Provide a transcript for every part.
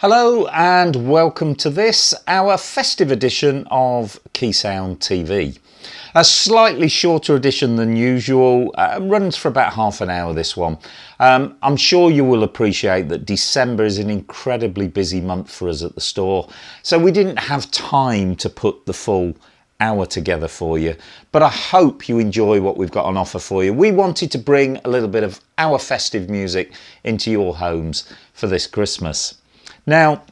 Hello and welcome to this, our festive edition of Keysound TV. A slightly shorter edition than usual, runs for about half an hour this one. I'm sure you will appreciate that December is an incredibly busy month for us at the store, so we didn't have time to put the full hour together for you, but I hope you enjoy what we've got on offer for you. We wanted to bring a little bit of our festive music into your homes for this Christmas. Now,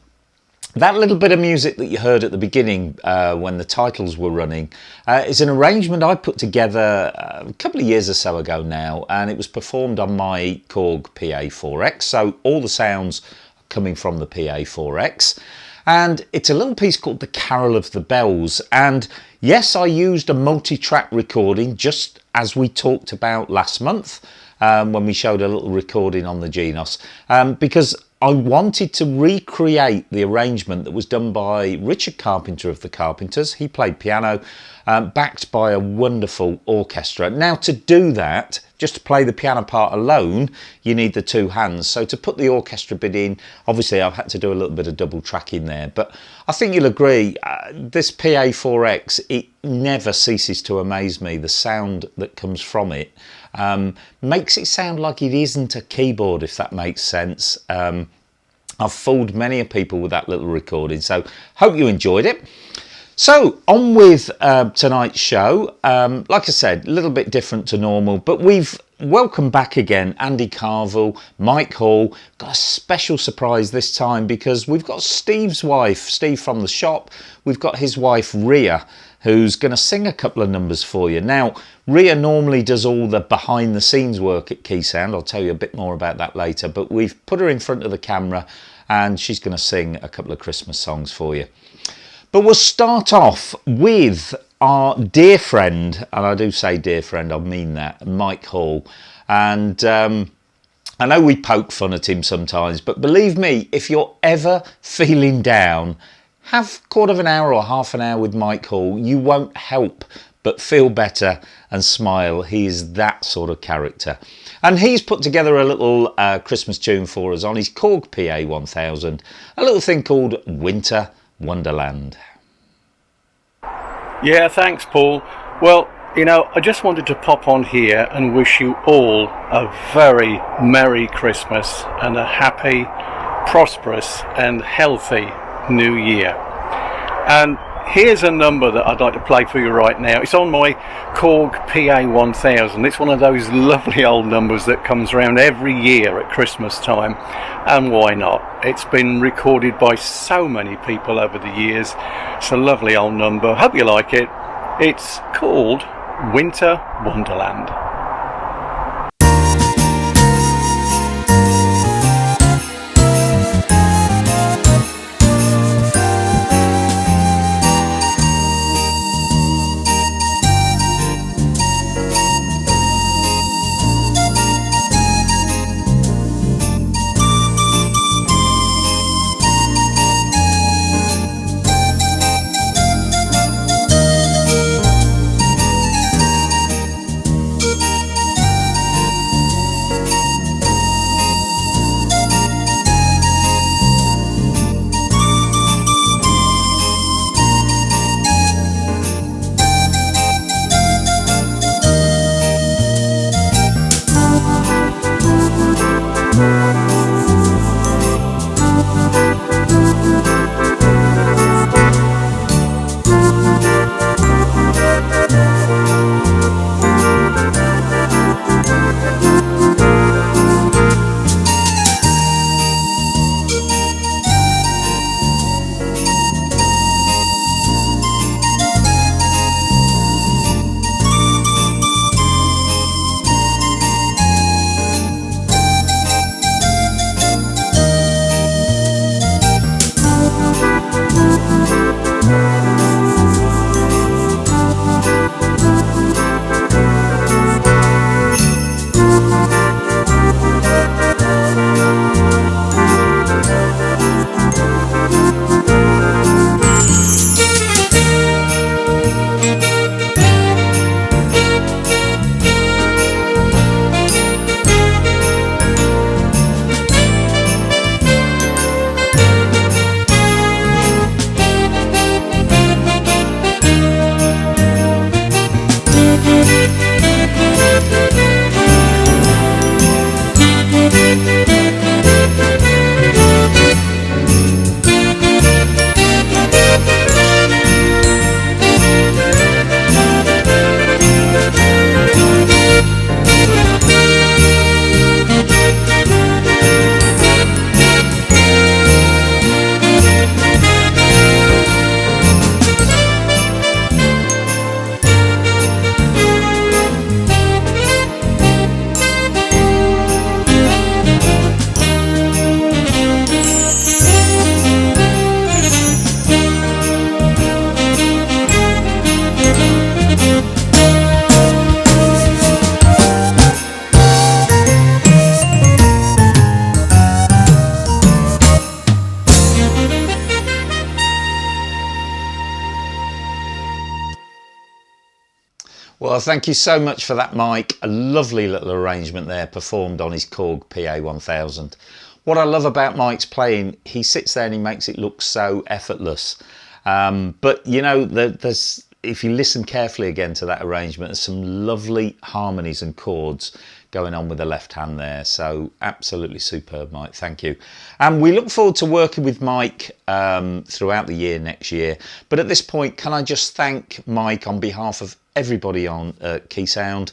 that little bit of music that you heard at the beginning when the titles were running is an arrangement I put together a couple of years or so ago now, and it was performed on my Korg PA4X, so all the sounds are coming from the PA4X. And it's a little piece called The Carol of the Bells, and yes, I used a multi-track recording just as we talked about last month when we showed a little recording on the Genos, because I wanted to recreate the arrangement that was done by Richard Carpenter of the Carpenters. He played piano, backed by a wonderful orchestra. Now, to do that, just to play the piano part alone, you need the two hands. So to put the orchestra bit in, obviously I've had to do a little bit of double tracking there. But I think you'll agree, this PA4X, it never ceases to amaze me. The sound that comes from it makes it sound like it isn't a keyboard, if that makes sense. I've fooled many people with that little recording, so hope you enjoyed it. So on with tonight's show. Like I said, a little bit different to normal, but we've welcomed back again Andy Carville, Mike Hall. Got a special surprise this time because we've got Steve's wife, Steve from the shop. We've got his wife Ria, who's going to sing a couple of numbers for you. Now, Ria normally does all the behind the scenes work at Keysound. I'll tell you a bit more about that later, but we've put her in front of the camera and she's going to sing a couple of Christmas songs for you. But we'll start off with our dear friend, and I do say dear friend, I mean that, Mike Hall. And I know we poke fun at him sometimes, but believe me, if you're ever feeling down, have a quarter of an hour or half an hour with Mike Hall. You won't help but feel better and smile. He is that sort of character. And he's put together a little Christmas tune for us on his Korg PA1000, a little thing called Winter Wonderland. Yeah, thanks, Paul. Well, you know, I just wanted to pop on here and wish you all a very Merry Christmas and a happy, prosperous and healthy New Year. And here's a number that I'd like to play for you right now. It's on my Korg PA1000. It's one of those lovely old numbers that comes around every year at Christmas time. And why not? It's been recorded by so many people over the years. It's a lovely old number. Hope you like it. It's called Winter Wonderland. Well, thank you so much for that, Mike. A lovely little arrangement there, performed on his Korg PA1000. What I love about Mike's playing, he sits there and he makes it look so effortless. But you know, there's, if you listen carefully again to that arrangement, there's some lovely harmonies and chords going on with the left hand there. So absolutely superb, Mike. Thank you. And we look forward to working with Mike throughout the year next year. But at this point, can I just thank Mike on behalf of everybody on Keysound.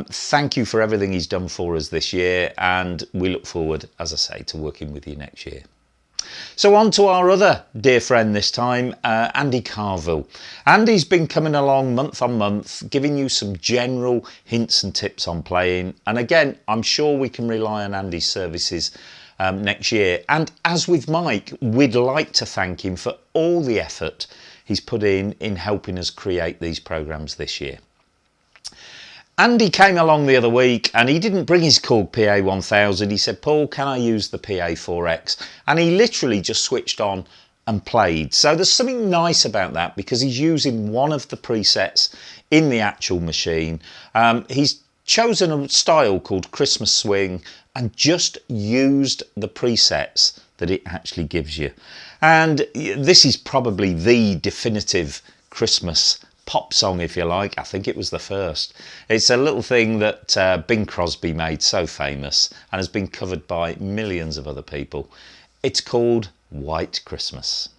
Thank you for everything he's done for us this year, and we look forward, as I say, to working with you next year. So on to our other dear friend this time, Andy Carville. Andy's been coming along month on month, giving you some general hints and tips on playing. And again, I'm sure we can rely on Andy's services next year. And as with Mike, we'd like to thank him for all the effort he's put in helping us create these programs this year. Andy came along the other week and he didn't bring his Korg PA1000. He said, Paul, can I use the PA4X? And he literally just switched on and played. So there's something nice about that because he's using one of the presets in the actual machine. He's chosen a style called Christmas Swing and just used the presets that it actually gives you. And this is probably the definitive Christmas pop song, if you like. I think it was the first. It's a little thing that Bing Crosby made so famous and has been covered by millions of other people. It's called White Christmas.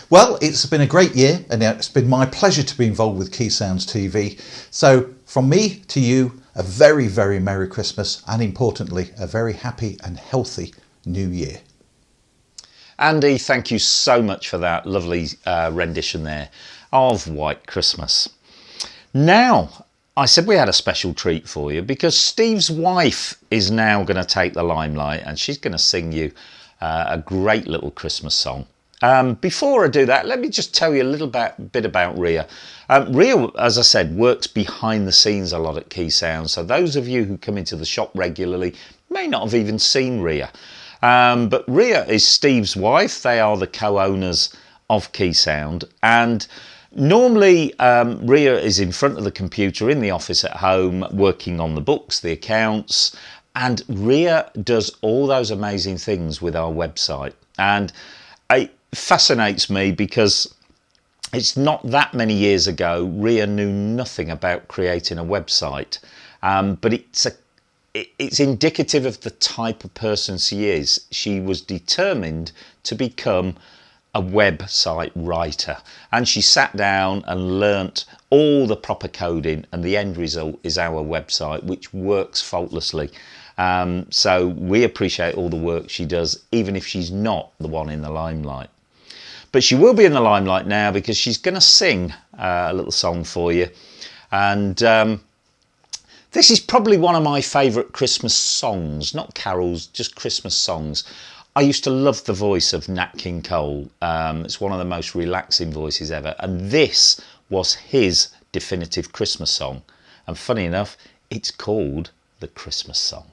Well, it's been a great year and it's been my pleasure to be involved with Keysounds TV. So from me to you, a very, very Merry Christmas and importantly, a very happy and healthy New Year. Andy, thank you so much for that lovely rendition there of White Christmas. Now, I said we had a special treat for you because Steve's wife is now going to take the limelight and she's going to sing you a great little Christmas song. Before I do that, let me just tell you a little bit about Ria. Ria, as I said, works behind the scenes a lot at Keysound. So those of you who come into the shop regularly may not have even seen Ria. But Ria is Steve's wife. They are the co-owners of Keysound. And normally Ria is in front of the computer in the office at home working on the books, the accounts. And Ria does all those amazing things with our website. And it fascinates me because it's not that many years ago, Ria knew nothing about creating a website, but it's indicative of the type of person she is. She was determined to become a website writer, and she sat down and learnt all the proper coding, and the end result is our website, which works faultlessly. So we appreciate all the work she does, even if she's not the one in the limelight. But she will be in the limelight now, because she's going to sing a little song for you. And this is probably one of my favourite Christmas songs, not carols, just Christmas songs. I used to love the voice of Nat King Cole. It's one of the most relaxing voices ever. And this was his definitive Christmas song. And funny enough, it's called The Christmas Song.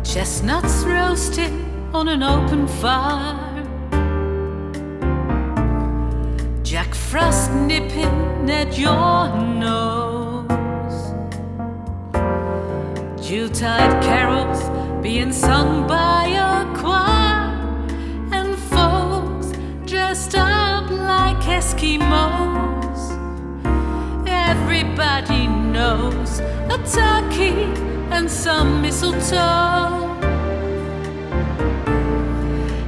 Chestnuts roasting on an open fire, Jack Frost nipping at your nose, Yuletide carols being sung by a choir, and folks dressed up like Eskimos. Everybody knows a turkey and some mistletoe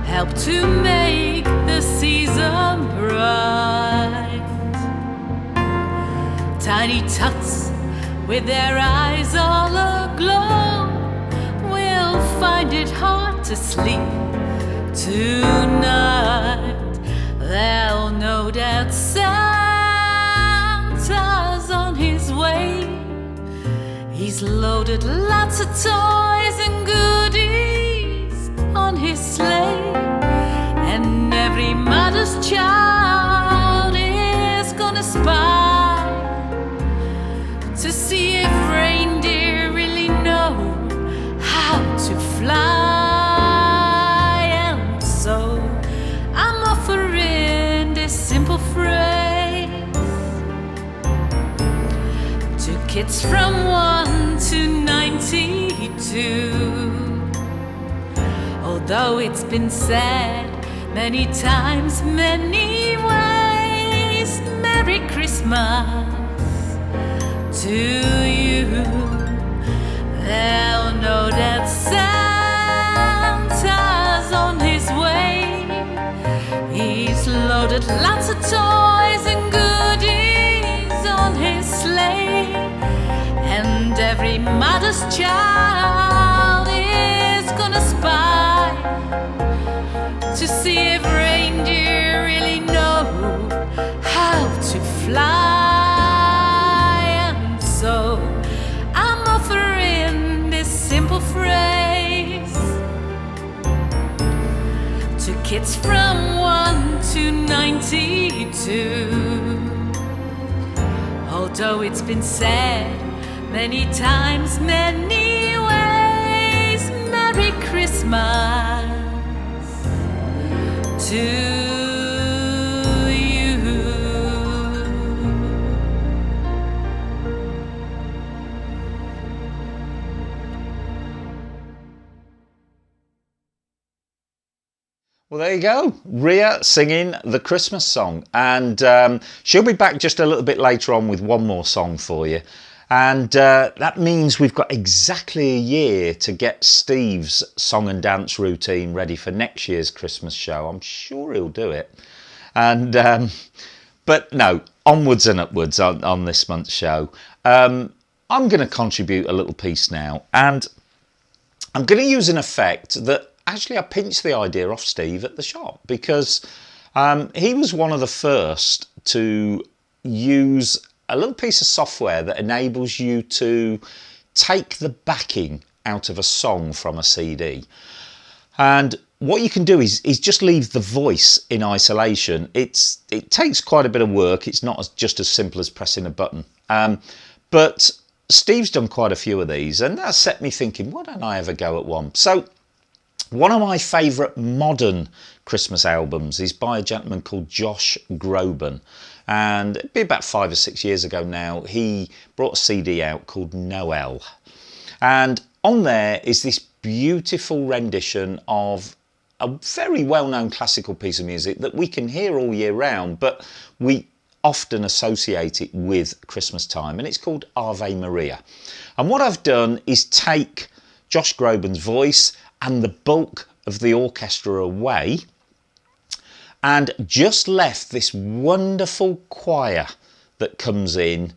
help to make the season bright. Tiny tots with their eyes all aglow will find it hard to sleep tonight. They'll no doubt Santa's on his way. He's loaded lots of toys and goodies on his sleigh, and every mother's child is gonna spy to see if reindeer really know how to fly. And so I'm offering this simple phrase to kids from 1 to 92. Although it's been said many times, many ways, Merry Christmas to you. They'll know that Santa's on his way. He's loaded lots of toys and goodies on his sleigh, and every mother's child is gonna spy to see if reindeer really know how to fly. And so I'm offering this simple phrase to kids from 1 to 92. Although it's been said many times, many ways, Merry Christmas to you. Well, there you go, Ria singing the Christmas song, and she'll be back just a little bit later on with one more song for you. And that means we've got exactly a year to get Steve's song and dance routine ready for next year's Christmas show. I'm sure he'll do it. And but no, onwards and upwards on this month's show. I'm going to contribute a little piece now, and I'm going to use an effect that actually I pinched the idea off Steve at the shop, because he was one of the first to use a little piece of software that enables you to take the backing out of a song from a CD. And what you can do is just leave the voice in isolation. It takes quite a bit of work. It's not just as simple as pressing a button. But Steve's done quite a few of these, and that set me thinking, why don't I ever go at one? So One of my favourite modern Christmas albums is by a gentleman called Josh Groban, and it'd be about 5 or 6 years ago now. He brought a CD out called Noel, and on there is this beautiful rendition of a very well-known classical piece of music that we can hear all year round, but we often associate it with Christmas time, and it's called Ave Maria. And what I've done is take Josh Groban's voice and the bulk of the orchestra away, and just left this wonderful choir that comes in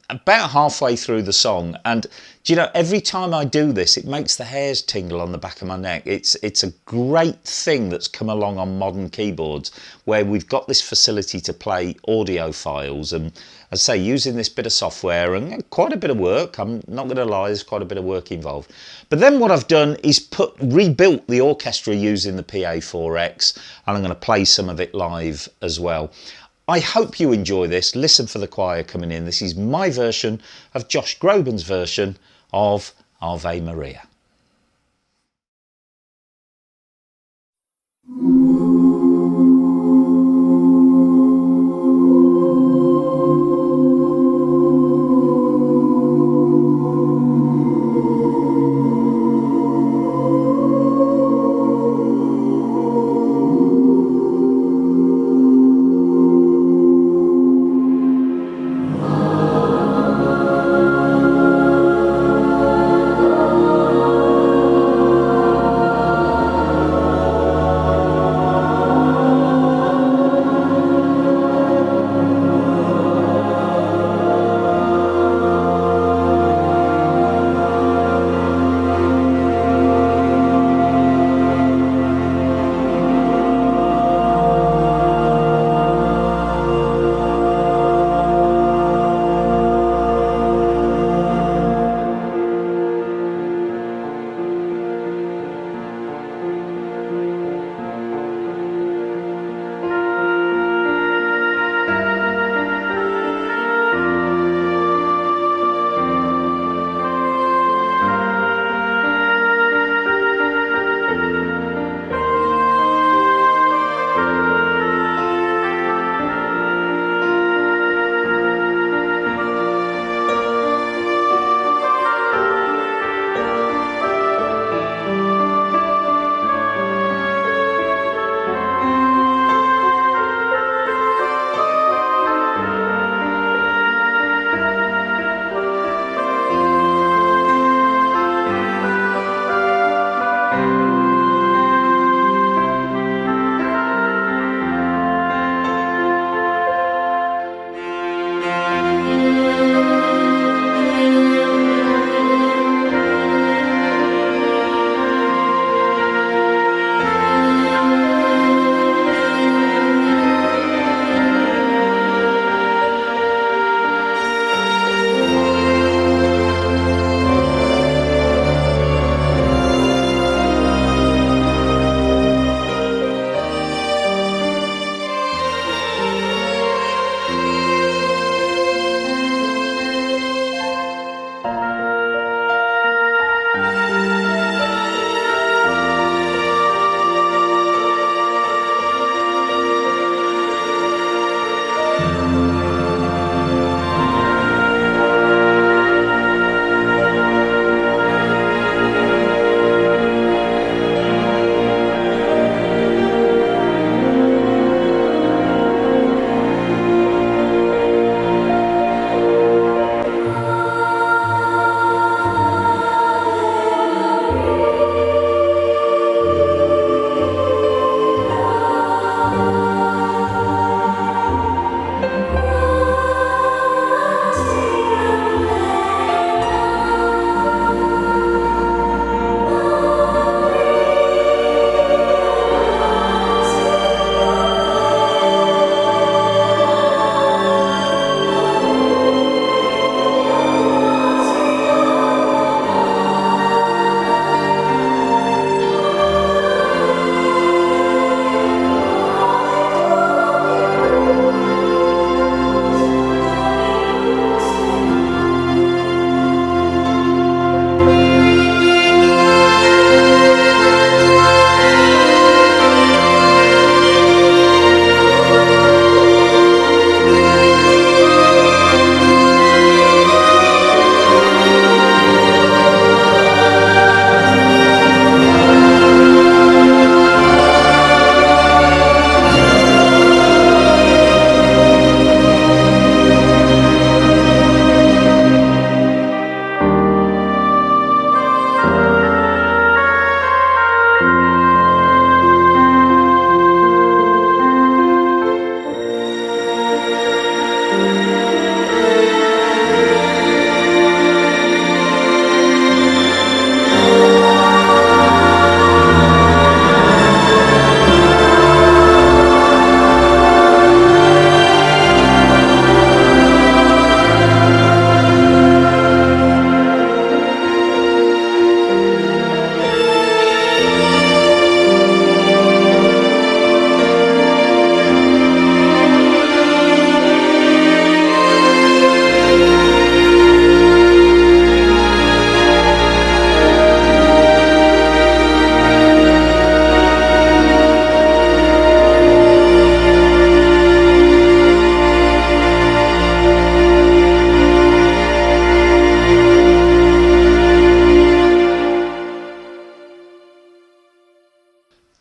about halfway through the song. And do you know, every time I do this, it makes the hairs tingle on the back of my neck. It's a great thing that's come along on modern keyboards, where we've got this facility to play audio files, and as I say, using this bit of software and quite a bit of work. I'm not going to lie, there's quite a bit of work involved. But then what I've done is rebuilt the orchestra using the PA4X, and I'm going to play some of it live as well. I hope you enjoy this. Listen for the choir coming in. This is my version of Josh Groban's version of Ave Maria.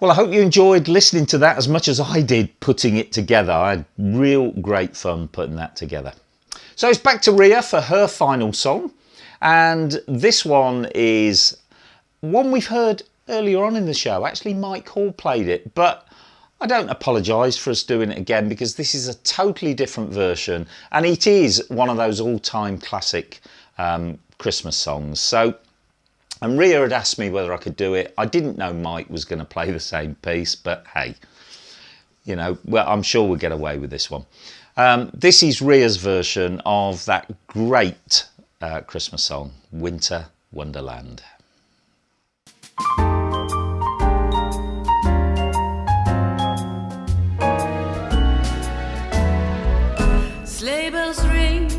Well, I hope you enjoyed listening to that as much as I did putting it together. I had real great fun putting that together. So it's back to Ria for her final song. And this one is one we've heard earlier on in the show. Actually, Mike Hall played it, but I don't apologise for us doing it again because this is a totally different version. And it is one of those all-time classic Christmas songs. And Ria had asked me whether I could do it. I didn't know Mike was going to play the same piece, but hey, you know, well, I'm sure we'll get away with this one. This is Ria's version of that great Christmas song, Winter Wonderland. Sleigh bells ring,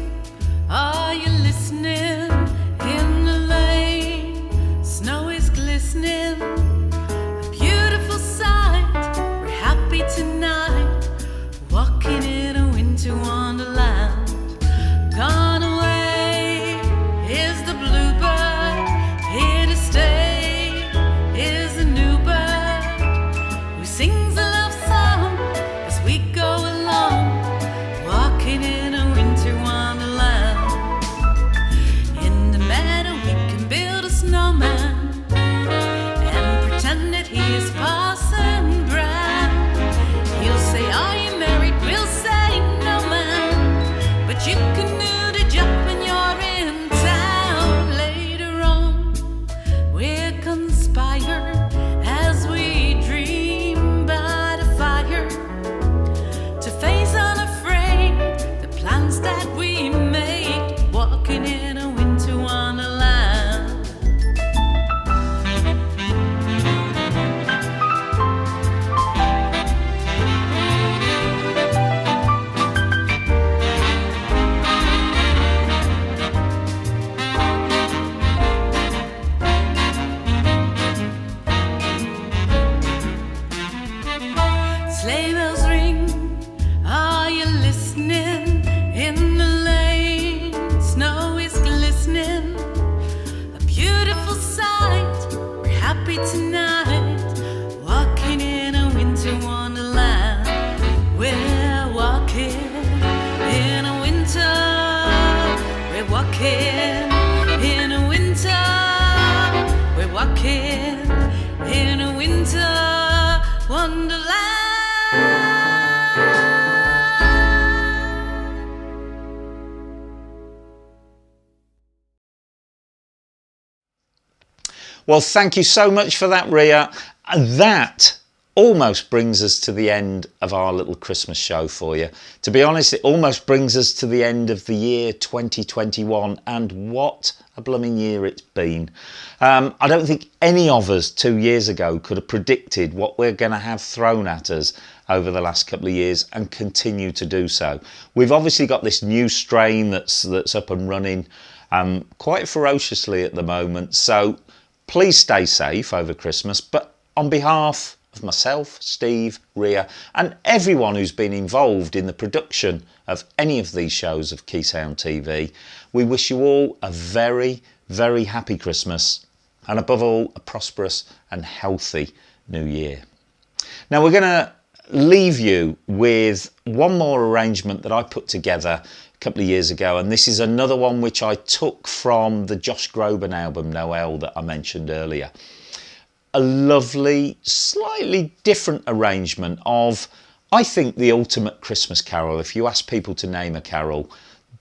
are you listening? In the lane, snow is glistening. A beautiful sight, we're happy tonight, walking in a winter wonderland. Gone away is the bluebird, here to stay is the new bird, who sings a love song as we go along, walking in a winter wonderland. In the meadow we can build a snowman and pretend that he is Parson Brown. He'll say, are you married? We'll say, no man, but you can do the job when you're in town. Later on we'll conspire as we dream by the fire to face unafraid the plans that we made, walking in a winter wonderland. Sleigh bells ring, are you listening? In the lane, snow is glistening. A beautiful sight, we're happy tonight, walking in a winter wonderland. We're walking in a winter, we're walking in a winter, we're walking in a winter wonderland. Well, thank you so much for that, Ria. And that almost brings us to the end of our little Christmas show for you. To be honest, it almost brings us to the end of the year 2021, and what a blooming year it's been. I don't think any of us 2 years ago could have predicted what we're going to have thrown at us over the last couple of years, and continue to do so. We've obviously got this new strain that's up and running quite ferociously at the moment, so please stay safe over Christmas. But on behalf of myself, Steve, Ria, and everyone who's been involved in the production of any of these shows of Keysound TV, we wish you all a very, very happy Christmas, and above all, a prosperous and healthy new year. Now we're going to leave you with one more arrangement that I put together a couple of years ago, and this is another one which I took from the Josh Groban album Noel that I mentioned earlier. A lovely, slightly different arrangement of, I think, the ultimate Christmas carol. If you ask people to name a carol,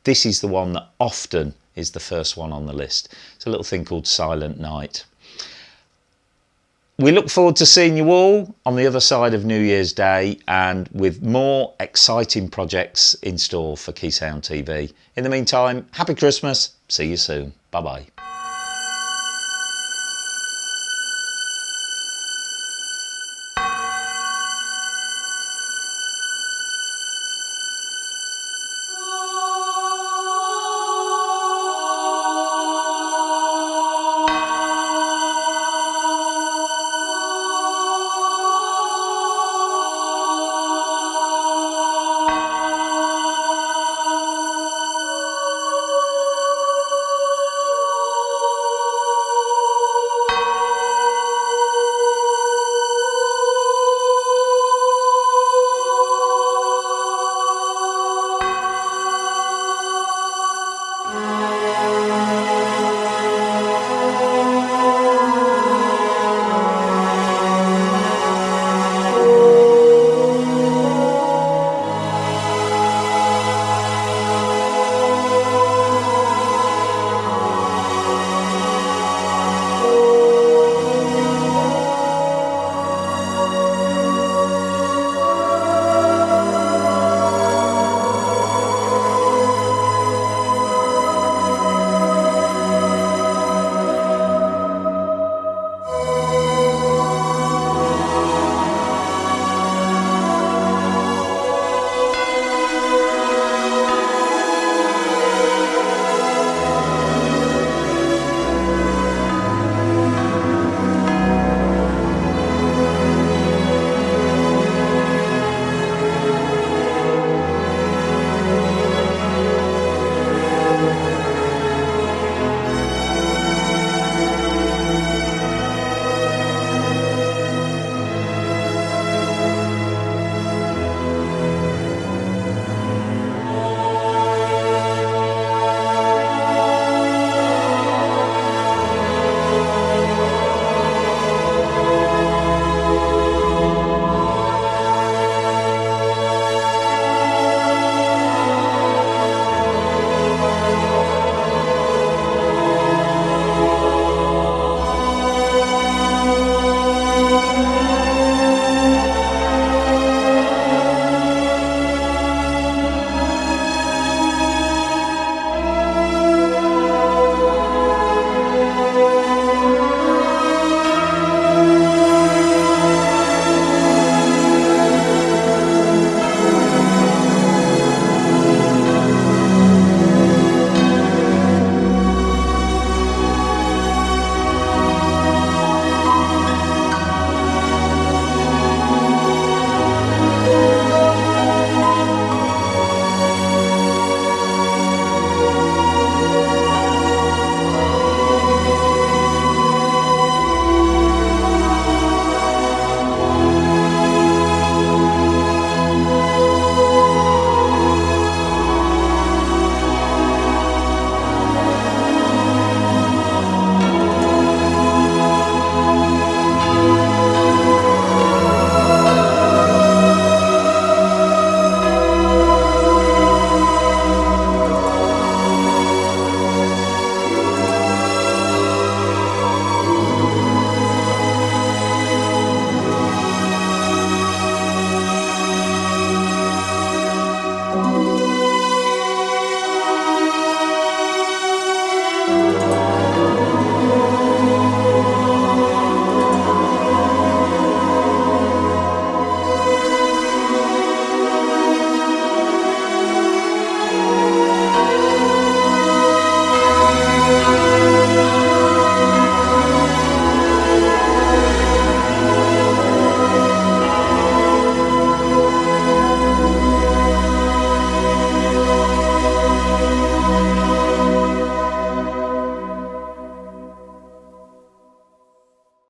this is the one that often is the first one on the list. It's a little thing called Silent Night. We look forward to seeing you all on the other side of New Year's Day, and with more exciting projects in store for Keysound TV. In the meantime, happy Christmas. See you soon. Bye-bye.